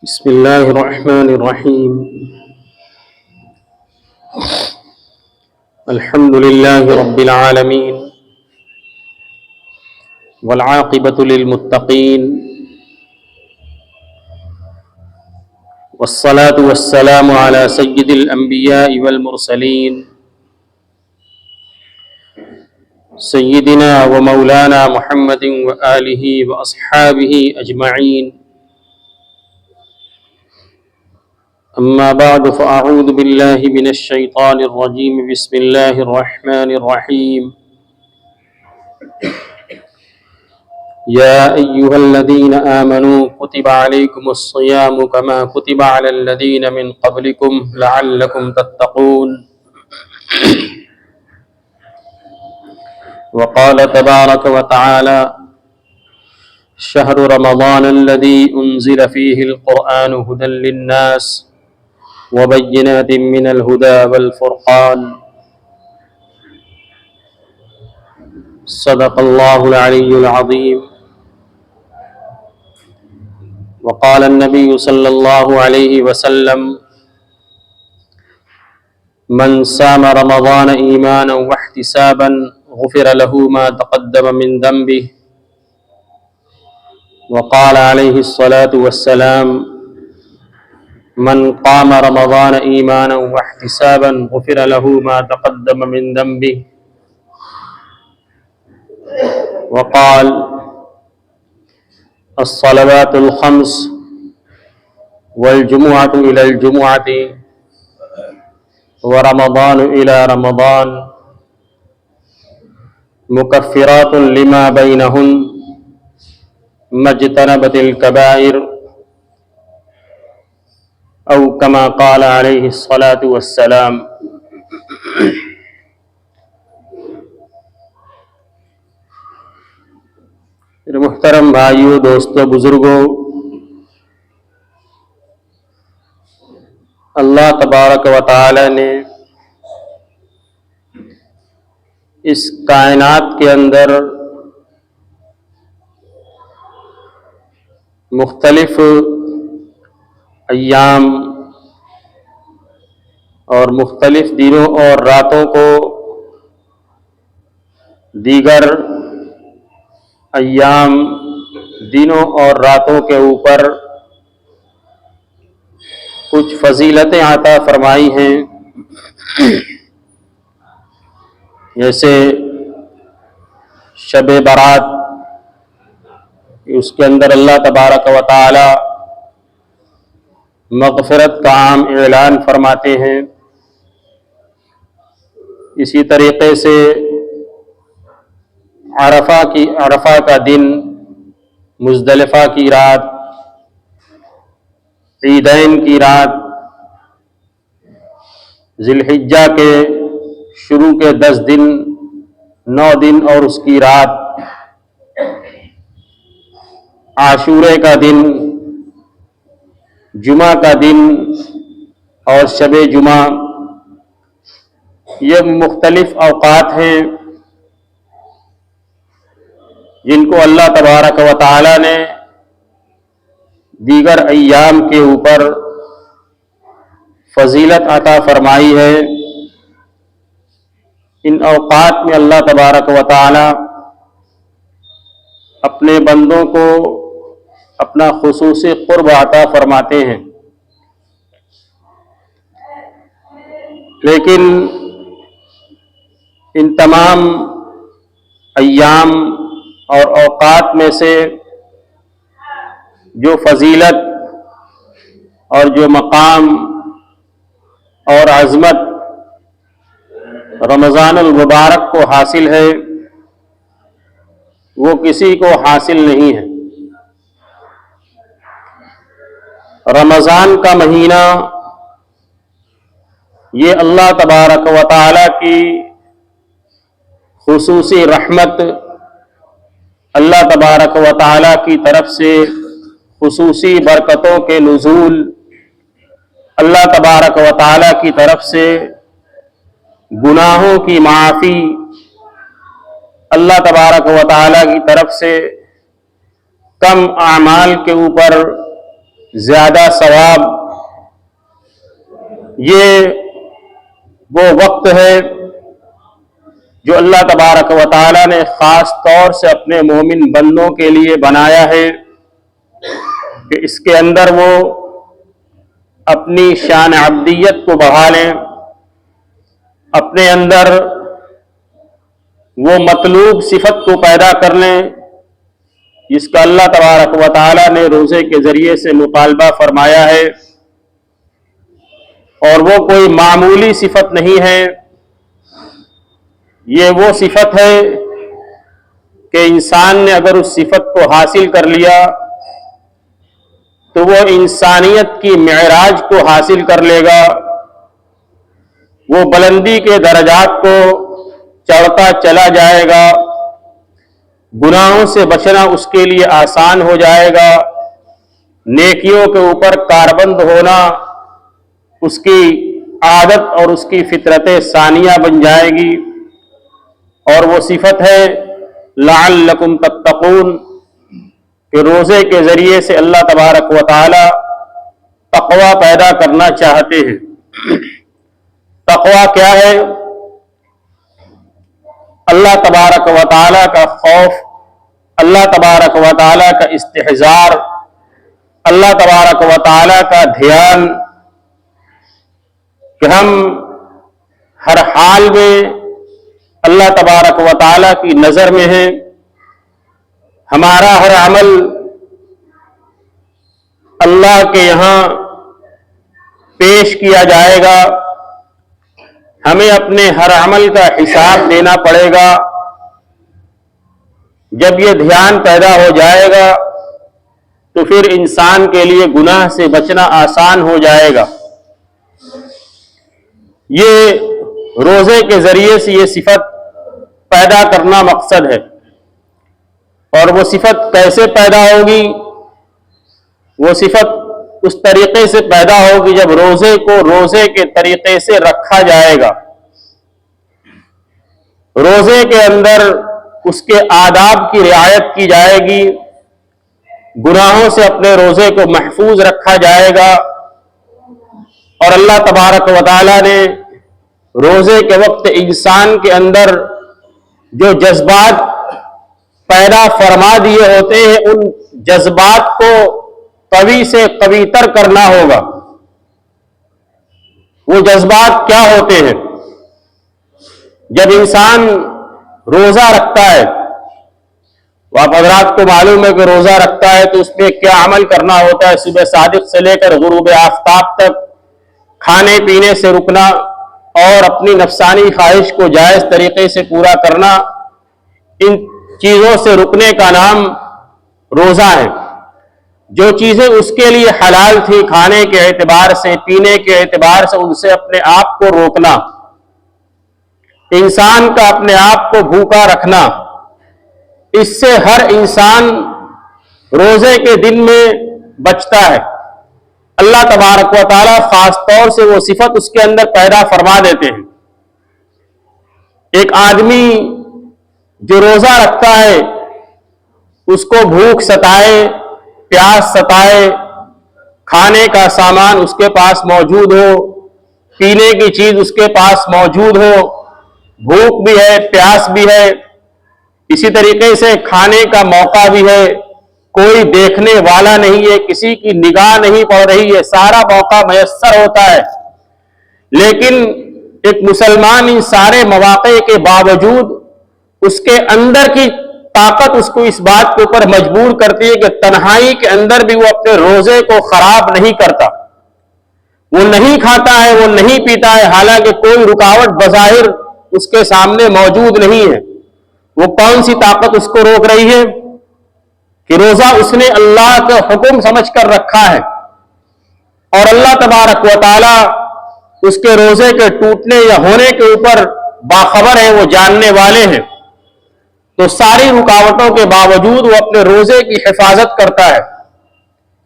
بسم الله الرحمن الرحيم. الحمد لله رب العالمين والعاقبة للمتقين والصلاة والسلام على سيد الأنبياء والمرسلين سيدنا ومولانا محمد وآله وأصحابه أجمعين. أما بعد فأعوذ بالله من الشيطان الرجيم. بسم الله الرحمن الرحيم. يا أيها الذين آمنوا كتب عليكم الصيام كما كتب على الذين من قبلكم لعلكم تتقون. وقال تبارك وتعالى: شهر رمضان الذي أنزل فيه القرآن هدى للناس وبينات من الهدى والفرقان. صدق الله العلي العظيم. وقال النبي صلى الله عليه وسلم: من صام رمضان إيمانا واحتسابا غفر له ما تقدم من ذنبه. وقال عليه الصلاة والسلام: من قام رمضان إيمانا واحتسابا غفر له ما تقدم من ذنبه. وقال: الصلوات الخمس والجمعة إلى الجمعة ورمضان إلى رمضان مكفرات لما بينهن ما اجتنبت الكبائر، أو كما قال عليه الصلاة والسلام. میرے محترم بھائیوں، دوستوں، بزرگوں، اللہ تبارک و تعالی نے اس کائنات کے اندر مختلف ایام اور مختلف دنوں اور راتوں کو دیگر ایام، دنوں اور راتوں کے اوپر کچھ فضیلتیں عطا فرمائی ہیں، جیسے شب برات، اس کے اندر اللہ تبارک و تعالی مغفرت کا عام اعلان فرماتے ہیں۔ اسی طریقے سے عرفہ کا دن، مزدلفہ کی رات، عیدین کی رات، ذی الحجہ کے شروع کے 10 دن، 9 دن اور اس کی رات، عاشورے کا دن، جمعہ کا دن اور شب جمعہ، یہ مختلف اوقات ہیں جن کو اللہ تبارک و تعالی نے دیگر ایام کے اوپر فضیلت عطا فرمائی ہے۔ ان اوقات میں اللہ تبارک و تعالی اپنے بندوں کو اپنا خصوصی قرب عطا فرماتے ہیں، لیکن ان تمام ایام اور اوقات میں سے جو فضیلت اور جو مقام اور عظمت رمضان المبارک کو حاصل ہے، وہ کسی کو حاصل نہیں ہے۔ رمضان کا مہینہ یہ اللہ تبارک و تعالی کی خصوصی رحمت، اللہ تبارک و تعالی کی طرف سے خصوصی برکتوں کے نزول، اللہ تبارک و تعالی کی طرف سے گناہوں کی معافی، اللہ تبارک و تعالی کی طرف سے کم اعمال کے اوپر زیادہ ثواب، یہ وہ وقت ہے جو اللہ تبارک و تعالی نے خاص طور سے اپنے مومن بندوں کے لیے بنایا ہے کہ اس کے اندر وہ اپنی شان عبدیت کو بڑھا لیں، اپنے اندر وہ مطلوب صفت کو پیدا کر لیں جس کا اللہ تبارک و تعالی نے روزے کے ذریعے سے مطالبہ فرمایا ہے، اور وہ کوئی معمولی صفت نہیں ہے، یہ وہ صفت ہے کہ انسان نے اگر اس صفت کو حاصل کر لیا تو وہ انسانیت کی معراج کو حاصل کر لے گا، وہ بلندی کے درجات کو چڑھتا چلا جائے گا، گناہوں سے بچنا اس کے لیے آسان ہو جائے گا، نیکیوں کے اوپر کاربند ہونا اس کی عادت اور اس کی فطرت ثانیہ بن جائے گی، اور وہ صفت ہے لعلکم تتقون کہ روزے کے ذریعے سے اللہ تبارک و تعالی تقوی پیدا کرنا چاہتے ہیں۔ تقوی کیا ہے؟ اللہ تبارک و تعالی کا خوف، اللہ تبارک و تعالی کا استحضار، اللہ تبارک و تعالی کا دھیان کہ ہم ہر حال میں اللہ تبارک و تعالی کی نظر میں ہیں، ہمارا ہر عمل اللہ کے یہاں پیش کیا جائے گا، ہمیں اپنے ہر عمل کا حساب دینا پڑے گا۔ جب یہ دھیان پیدا ہو جائے گا تو پھر انسان کے لیے گناہ سے بچنا آسان ہو جائے گا۔ یہ روزے کے ذریعے سے یہ صفت پیدا کرنا مقصد ہے، اور وہ صفت کیسے پیدا ہوگی؟ وہ صفت اس طریقے سے پیدا ہوگی جب روزے کو روزے کے طریقے سے رکھا جائے گا، روزے کے اندر اس کے آداب کی رعایت کی جائے گی، گناہوں سے اپنے روزے کو محفوظ رکھا جائے گا، اور اللہ تبارک و تعالی نے روزے کے وقت انسان کے اندر جو جذبات پیدا فرما دیے ہوتے ہیں ان جذبات کو قوی سے قوی تر کرنا ہوگا۔ وہ جذبات کیا ہوتے ہیں؟ جب انسان روزہ رکھتا ہے، آپ حضرات کو معلوم ہے کہ روزہ رکھتا ہے تو اس میں کیا عمل کرنا ہوتا ہے؟ صبح صادق سے لے کر غروب آفتاب تک کھانے پینے سے رکنا اور اپنی نفسانی خواہش کو جائز طریقے سے پورا کرنا، ان چیزوں سے رکنے کا نام روزہ ہے۔ جو چیزیں اس کے لیے حلال تھی کھانے کے اعتبار سے، پینے کے اعتبار سے، ان سے اپنے آپ کو روکنا، انسان کا اپنے آپ کو بھوکا رکھنا، اس سے ہر انسان روزے کے دن میں بچتا ہے۔ اللہ تبارک و تعالی خاص طور سے وہ صفت اس کے اندر پیدا فرما دیتے ہیں۔ ایک آدمی جو روزہ رکھتا ہے اس کو بھوک ستائے، پیاس ستائے، کھانے کا سامان اس کے پاس موجود ہو، پینے کی چیز اس کے پاس موجود ہو، بھوک بھی ہے، پیاس بھی ہے، اسی طریقے سے کھانے کا موقع بھی ہے، کوئی دیکھنے والا نہیں ہے، کسی کی نگاہ نہیں پڑ رہی ہے، سارا موقع میسر ہوتا ہے، لیکن ایک مسلمان ان سارے مواقع کے باوجود اس کے اندر کی طاقت اس کو اس بات کے اوپر مجبور کرتی ہے کہ تنہائی کے اندر بھی وہ اپنے روزے کو خراب نہیں کرتا، وہ نہیں کھاتا ہے، وہ نہیں پیتا ہے، حالانکہ کوئی رکاوٹ بظاہر اس کے سامنے موجود نہیں ہے۔ وہ کون سی طاقت اس کو روک رہی ہے؟ کہ روزہ اس نے اللہ کا حکم سمجھ کر رکھا ہے، اور اللہ تبارک و تعالی اس کے روزے کے ٹوٹنے یا ہونے کے اوپر باخبر ہے، وہ جاننے والے ہیں، تو ساری رکاوٹوں کے باوجود وہ اپنے روزے کی حفاظت کرتا ہے۔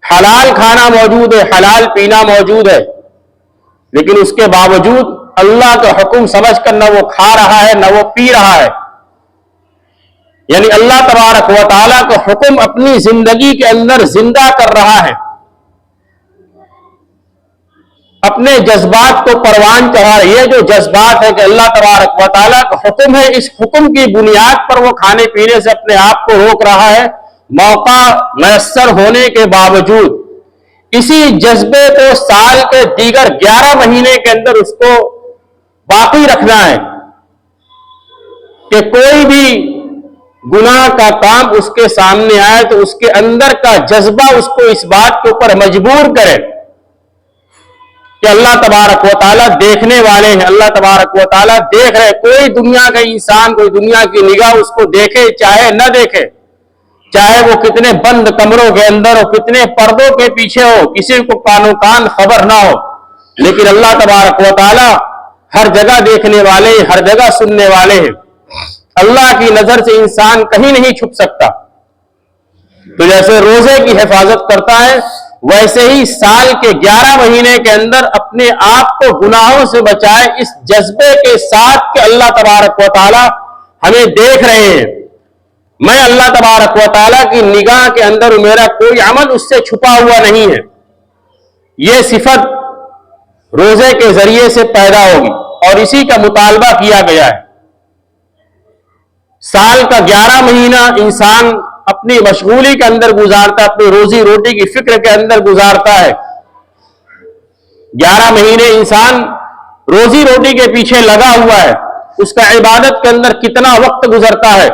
حلال کھانا موجود ہے، حلال پینا موجود ہے، لیکن اس کے باوجود اللہ کا حکم سمجھ کر نہ وہ کھا رہا ہے نہ وہ پی رہا ہے، یعنی اللہ تبارک و تعالیٰ کا حکم اپنی زندگی کے اندر زندہ کر رہا ہے۔ اپنے جذبات کو پروان چڑھا رہے. یہ جو جذبات ہے کہ اللہ تبارک و تعالیٰ کا حکم ہے, اس حکم کی بنیاد پر وہ کھانے پینے سے اپنے آپ کو روک رہا ہے, موقع میسر ہونے کے باوجود. اسی جذبے کو سال کے دیگر 11 مہینے کے اندر اس کو باقی رکھنا ہے کہ کوئی بھی گناہ کا کام اس کے سامنے آئے تو اس کے اندر کا جذبہ اس کو اس بات کے اوپر مجبور کرے کہ اللہ تبارک و تعالیٰ دیکھنے والے ہیں, اللہ تبارک و تعالیٰ دیکھ رہے. کوئی دنیا کا انسان, کوئی دنیا کی نگاہ اس کو دیکھے چاہے نہ دیکھے, چاہے وہ کتنے بند کمروں کے اندر ہو, کتنے پردوں کے پیچھے ہو, کسی کو کانوں کان خبر نہ ہو, لیکن اللہ تبارک و تعالیٰ ہر جگہ دیکھنے والے, ہر جگہ سننے والے ہیں. اللہ کی نظر سے انسان کہیں نہیں چھپ سکتا. تو جیسے روزے کی حفاظت کرتا ہے, ویسے ہی سال کے 11 مہینے کے اندر اپنے آپ کو گناہوں سے بچائے, اس جذبے کے ساتھ کہ اللہ تبارک و تعالیٰ ہمیں دیکھ رہے ہیں, میں اللہ تبارک و تعالیٰ کی نگاہ کے اندر میرا کوئی عمل اس سے چھپا ہوا نہیں ہے. یہ صفت روزے کے ذریعے سے پیدا ہوگی اور اسی کا مطالبہ کیا گیا ہے. سال کا 11 مہینہ انسان اپنی مشغولی کے اندر گزارتا, اپنی روزی روٹی کی فکر کے اندر گزارتا ہے. 11 مہینے انسان روزی روٹی کے پیچھے لگا ہوا ہے, اس کا عبادت کے اندر کتنا وقت گزرتا ہے.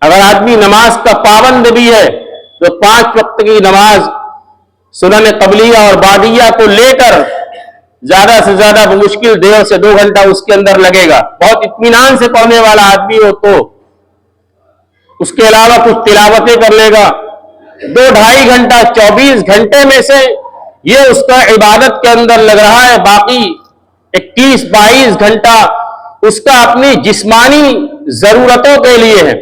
اگر آدمی نماز کا پابند بھی ہے تو 5 وقت کی نماز سنن قبلیہ اور بعدیہ کو لے کر زیادہ سے زیادہ مشکل 1.5 سے 2 گھنٹہ اس کے اندر لگے گا. بہت اطمینان سے پڑھنے والا آدمی ہو تو اس کے علاوہ کچھ تلاوتیں کر لے گا. 2-2.5 گھنٹہ 24 گھنٹے میں سے یہ اس کا عبادت کے اندر لگ رہا ہے, باقی 21-22 گھنٹہ اس کا اپنی جسمانی ضرورتوں کے لیے ہے.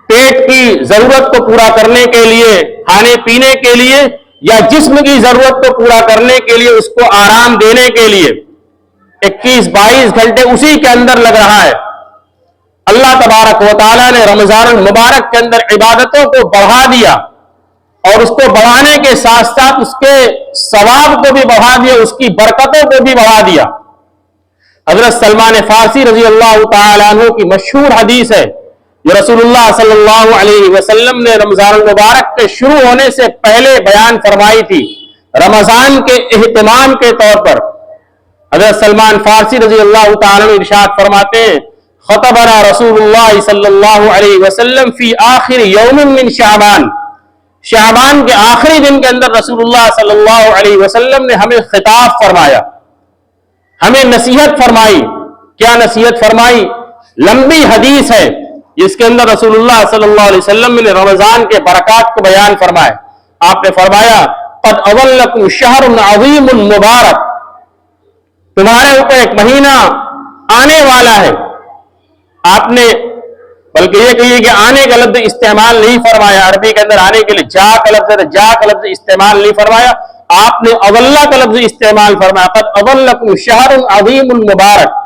پیٹ کی ضرورت کو پورا کرنے کے لیے, کھانے پینے کے لیے, یا جسم کی ضرورت کو پورا کرنے کے لیے, اس کو آرام دینے کے لیے 21-22 گھنٹے اسی کے اندر لگ رہا ہے. اللہ تبارک و تعالیٰ نے رمضان المبارک کے اندر عبادتوں کو بڑھا دیا اور اس کو بڑھانے کے ساتھ ساتھ اس کے ثواب کو بھی بڑھا دیا, اس کی برکتوں کو بھی بڑھا دیا. حضرت سلمان فارسی رضی اللہ تعالیٰ عنہ کی مشہور حدیث ہے جو رسول اللہ صلی اللہ علیہ وسلم نے رمضان المبارک کے شروع ہونے سے پہلے بیان فرمائی تھی, رمضان کے اہتمام کے طور پر. حضرت سلمان فارسی رضی اللہ تعالیٰ عنہ ارشاد فرماتے ہیں, خطبنا رسول اللہ صلی اللہ علیہ وسلم فی آخر یوم من شعبان, شعبان کے آخری دن کے اندر رسول اللہ صلی اللہ علیہ وسلم نے ہمیں خطاب فرمایا, ہمیں نصیحت فرمائی. کیا نصیحت فرمائی؟ لمبی حدیث ہے جس کے اندر رسول اللہ صلی اللہ علیہ وسلم نے رمضان کے برکات کو بیان فرمایا. آپ نے فرمایا, قد اولکم شہر عظیم مبارک, تمہارے اوپر ایک مہینہ آنے والا ہے. آپ نے بلکہ یہ کہیے کہ آنے کا لفظ استعمال نہیں فرمایا, عربی کے اندر آنے کے لیے جا کا لفظ ہے, جا کا لفظ استعمال نہیں فرمایا, آپ نے اولہ کا لفظ استعمال فرمایا. قد اولکم شہر عظیم مبارک.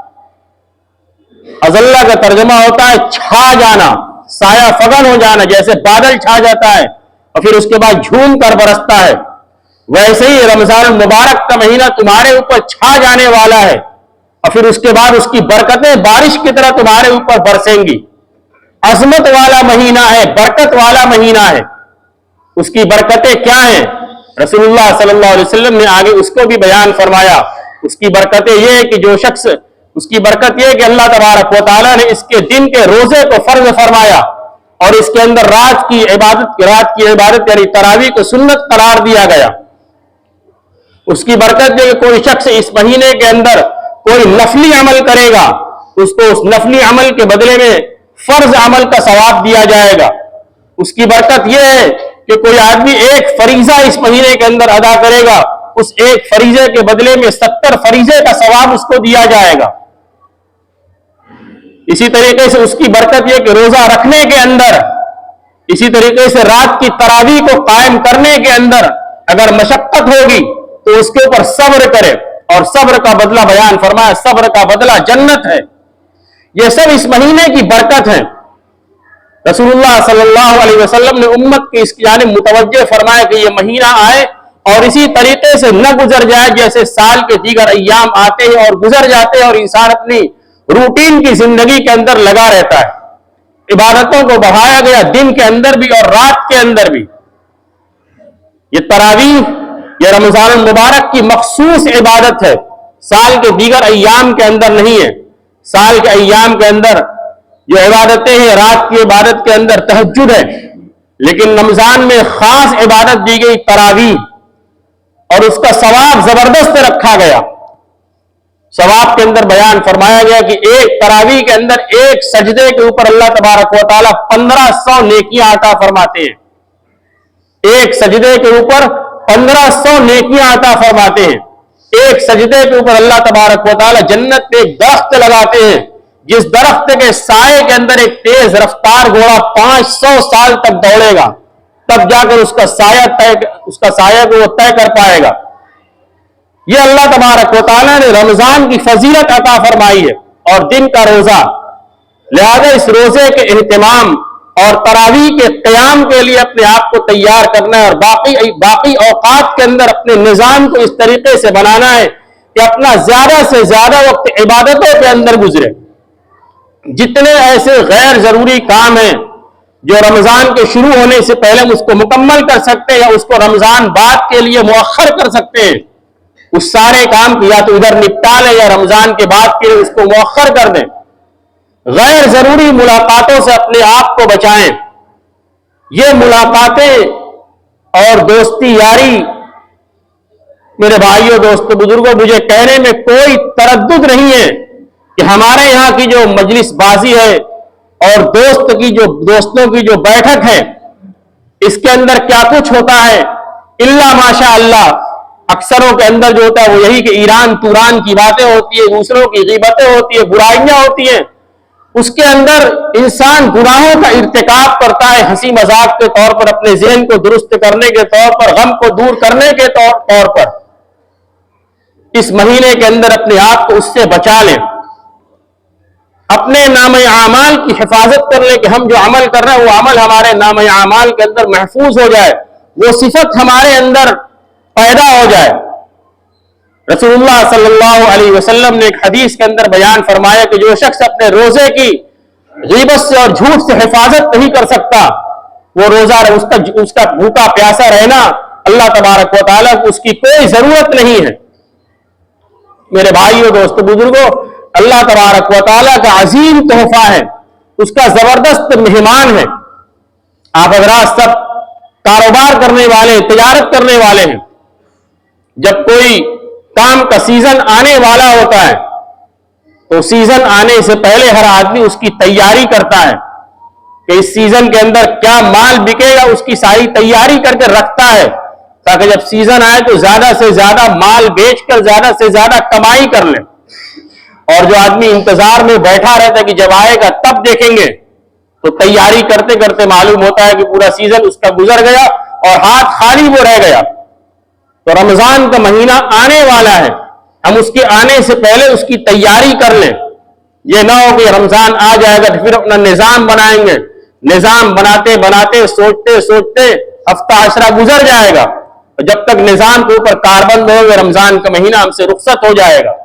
اضلہ کا ترجمہ ہوتا ہے چھا جانا, سایہ فگن ہو جانا, جیسے بادل چھا جاتا ہے اور پھر اس کے بعد جھوم کر برستا ہے, ویسے ہی رمضان المبارک کا مہینہ تمہارے اوپر چھا جانے والا ہے اور پھر اس کے بعد اس کی برکتیں بارش کی طرح تمہارے اوپر برسیں گی. عظمت والا مہینہ ہے, برکت والا مہینہ ہے. اس کی برکتیں کیا ہیں؟ رسول اللہ صلی اللہ علیہ وسلم نے آگے اس کو بھی بیان فرمایا. اس کی برکتیں یہ ہے کہ جو شخص, اس کی برکت یہ ہے کہ اللہ تبارک و تعالیٰ نے اس کے دن کے روزے کو فرض فرمایا اور اس کے اندر رات کی عبادت یعنی تراویح کو سنت قرار دیا گیا. اس کی برکت یہ کہ کوئی شخص اس مہینے کے اندر کوئی نفلی عمل کرے گا, اس کو اس نفلی عمل کے بدلے میں فرض عمل کا ثواب دیا جائے گا. اس کی برکت یہ ہے کہ کوئی آدمی ایک فریضہ اس مہینے کے اندر ادا کرے گا, اس ایک فریضے کے بدلے میں 70 فریضے کا ثواب اس کو دیا جائے گا. اسی طریقے سے اس کی برکت یہ کہ روزہ رکھنے کے اندر, اسی طریقے سے رات کی تراویح کو قائم کرنے کے اندر اگر مشقت ہوگی تو اس کے اوپر صبر کرے, اور صبر کا بدلہ بیان فرمایا, صبر کا بدلہ جنت ہے. یہ سب اس مہینے کی برکت ہے. رسول اللہ صلی اللہ علیہ وسلم نے امت کی اس کی جانب متوجہ فرمایا کہ یہ مہینہ آئے, اور اسی طریقے سے نہ گزر جائے جیسے سال کے دیگر ایام آتے ہیں اور گزر جاتے ہیں اور انسان اپنی روٹین کی زندگی کے اندر لگا رہتا ہے۔ عبادتوں کو بڑھایا گیا دن کے اندر بھی اور رات کے اندر بھی۔ یہ تراویح یہ رمضان المبارک کی مخصوص عبادت ہے، سال کے دیگر ایام کے اندر نہیں ہے۔ سال کے ایام کے اندر جو عبادتیں ہیں، رات کی عبادت کے اندر تہجد ہے، لیکن رمضان میں خاص عبادت دی گئی تراویح، اور اس کا ثواب زبردست رکھا گیا۔ ثواب کے اندر بیان فرمایا گیا کہ ایک تراویح کے اندر ایک سجدے کے اوپر اللہ تبارک و تعالیٰ 1500 نیکیاں عطا فرماتے ہیں۔ ایک سجدے کے اوپر 1500 نیکیاں عطا فرماتے ہیں۔ ایک سجدے کے اوپر اللہ تبارک و تعالیٰ جنت میں ایک درخت لگاتے ہیں، جس درخت کے سائے کے اندر ایک تیز رفتار گھوڑا 500 سال تک دوڑے گا، تب جا کر اس کا سایہ کو وہ طے کر پائے گا۔ یہ اللہ تبارک و تعالیٰ نے رمضان کی فضیلت عطا فرمائی ہے اور دن کا روزہ، لہذا اس روزے کے اہتمام اور تراویح کے قیام کے لیے اپنے آپ کو تیار کرنا ہے، اور باقی اوقات کے اندر اپنے نظام کو اس طریقے سے بنانا ہے کہ اپنا زیادہ سے زیادہ وقت عبادتوں کے اندر گزرے۔ جتنے ایسے غیر ضروری کام ہیں جو رمضان کے شروع ہونے سے پہلے ہم اس کو مکمل کر سکتے ہیں یا اس کو رمضان بعد کے لیے مؤخر کر سکتے ہیں، اس سارے کام کو یا تو ادھر نپٹا لیں یا رمضان کے بعد کے لیے اس کو مؤخر کر دیں۔ غیر ضروری ملاقاتوں سے اپنے آپ کو بچائیں۔ یہ ملاقاتیں اور دوستی یاری، میرے بھائیوں دوستوں بزرگوں، مجھے کہنے میں کوئی تردد نہیں ہے کہ ہمارے یہاں کی جو مجلس بازی ہے اور دوستوں کی جو بیٹھک ہے، اس کے اندر کیا کچھ ہوتا ہے الا ماشاء اللہ۔ اکثروں کے اندر جو ہوتا ہے وہ یہی کہ ایران توران کی باتیں ہوتی ہیں، دوسروں کی غیبتیں ہوتی ہیں، برائیاں ہوتی ہیں۔ اس کے اندر انسان گناہوں کا ارتکاب کرتا ہے، ہنسی مذاق کے طور پر، اپنے ذہن کو درست کرنے کے طور پر، غم کو دور کرنے کے طور پر۔ اس مہینے کے اندر اپنے آپ کو اس سے بچا لیں، اپنے نام اعمال کی حفاظت کر لیں کہ ہم جو عمل کر رہے ہیں وہ عمل ہمارے نام اعمال کے اندر محفوظ ہو جائے، وہ صفت ہمارے اندر پیدا ہو جائے۔ رسول اللہ صلی اللہ علیہ وسلم نے ایک حدیث کے اندر بیان فرمایا کہ جو شخص اپنے روزے کی غیبت سے اور جھوٹ سے حفاظت نہیں کر سکتا، وہ روزہ اس کا بھوکا پیاسا رہنا اللہ تبارک و تعالیٰ کو اس کی کوئی ضرورت نہیں ہے۔ میرے بھائیوں دوستوں بزرگوں، اللہ تبارک و تعالیٰ کا عظیم تحفہ ہے، اس کا زبردست مہمان ہے۔ آپ حضرات سب کاروبار کرنے والے، تجارت کرنے والے ہیں۔ جب کوئی کام کا سیزن آنے والا ہوتا ہے تو سیزن آنے سے پہلے ہر آدمی اس کی تیاری کرتا ہے کہ اس سیزن کے اندر کیا مال بکے گا، اس کی ساری تیاری کر کے رکھتا ہے تاکہ جب سیزن آئے تو زیادہ سے زیادہ مال بیچ کر زیادہ سے زیادہ کمائی کر لیں۔ اور جو آدمی انتظار میں بیٹھا رہتا ہے کہ جب آئے گا تب دیکھیں گے، تو تیاری کرتے کرتے معلوم ہوتا ہے کہ پورا سیزن اس کا گزر گیا اور ہاتھ خالی وہ رہ گیا۔ تو رمضان کا مہینہ آنے والا ہے، ہم اس کے آنے سے پہلے اس کی تیاری کر لیں۔ یہ نہ ہو کہ رمضان آ جائے گا تو پھر اپنا نظام بنائیں گے، نظام بناتے بناتے سوچتے سوچتے ہفتہ عشرہ گزر جائے گا، جب تک نظام کے اوپر کاربند ہو گے رمضان کا مہینہ ہم سے رخصت ہو جائے گا۔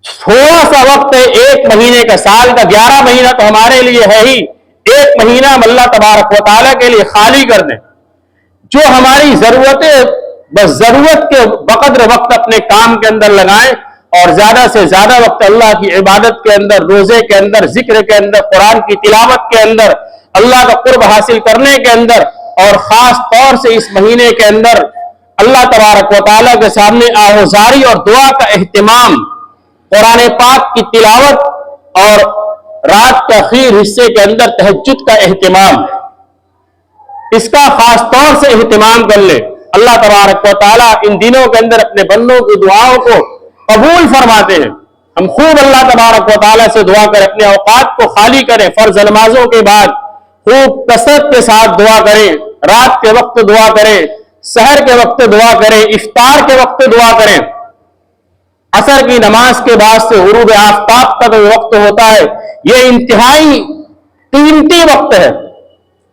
تھوڑا سا وقت ہے، ایک مہینے کا، سال کا 11 مہینہ تو ہمارے لیے ہے ہی، ایک مہینہ ہم اللہ تبارک و تعالیٰ کے لیے خالی کر دیں۔ جو ہماری ضرورتیں بس ضرورت کے بقدر وقت اپنے کام کے اندر لگائیں اور زیادہ سے زیادہ وقت اللہ کی عبادت کے اندر، روزے کے اندر، ذکر کے اندر، قرآن کی تلاوت کے اندر، اللہ کا قرب حاصل کرنے کے اندر، اور خاص طور سے اس مہینے کے اندر اللہ تبارک و تعالیٰ کے سامنے آہوزاری اور دعا کا اہتمام، قرآن پاک کی تلاوت اور رات کے آخری حصے کے اندر تہجد کا اہتمام، اس کا خاص طور سے اہتمام کر لے۔ اللہ تبارک و تعالیٰ ان دنوں کے اندر اپنے بندوں کی دعاؤں کو قبول فرماتے ہیں۔ ہم خوب اللہ تبارک و تعالیٰ سے دعا کریں، اپنے اوقات کو خالی کریں، فرض نمازوں کے بعد خوب کثرت کے ساتھ دعا کریں، رات کے وقت دعا کریں، سحر کے وقت دعا کریں، افطار کے وقت دعا کریں۔ عصر کی نماز کے بعد سے غروب آفتاب کا جو وقت ہوتا ہے، یہ انتہائی قیمتی وقت ہے۔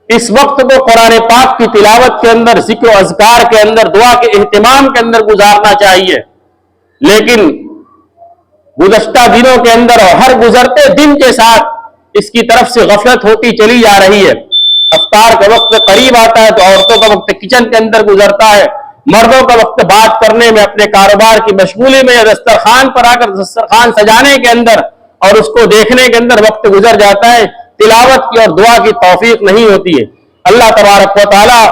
اس وقت کو قرآن پاک کی تلاوت کے اندر، ذکر و اذکار کے اندر، دعا کے اہتمام کے اندر گزارنا چاہیے. لیکن گزشتہ دنوں کے اندر اور ہر گزرتے دن کے ساتھ اس کی طرف سے غفلت ہوتی چلی جا رہی ہے. افطار کا وقت قریب آتا ہے تو عورتوں کا وقت کچن کے اندر گزرتا ہے، مردوں کا وقت بات کرنے میں، اپنے کاروبار کی مشغولی میں، یا دسترخوان پر آ کر دسترخوان سجانے کے اندر اور اس کو دیکھنے کے اندر وقت گزر جاتا ہے. تلاوت کی اور دعا کی توفیق نہیں ہوتی ہے. اللہ تبارک و تعالی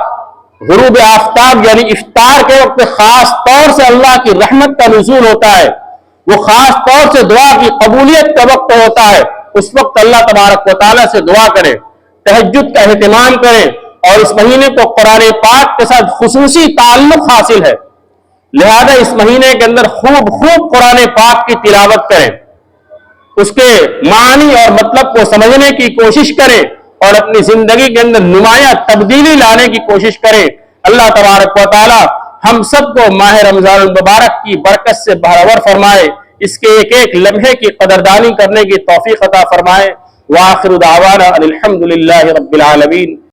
غروب آفتاب یعنی افطار کے وقت خاص طور سے اللہ کی رحمت کا نزول ہوتا ہے، وہ خاص طور سے دعا کی قبولیت کا وقت ہوتا ہے. اس وقت اللہ تبارک و تعالی سے دعا کریں، تہجد کا اہتمام کریں، اور اس مہینے کو قرآن پاک کے ساتھ خصوصی تعلق حاصل ہے. لہذا اس مہینے کے اندر خوب قرآن پاک کی تلاوت کریں، اس کے معنی اور مطلب کو سمجھنے کی کوشش کریں اور اپنی زندگی کے اندر نمایاں تبدیلی لانے کی کوشش کریں. اللہ تبارک و تعالی ہم سب کو ماہ رمضان المبارک کی برکت سے بہرور فرمائے، اس کے ایک ایک لمحے کی قدردانی کرنے کی توفیق عطا فرمائے. وآخر دعوانا الحمد للہ رب العالمین.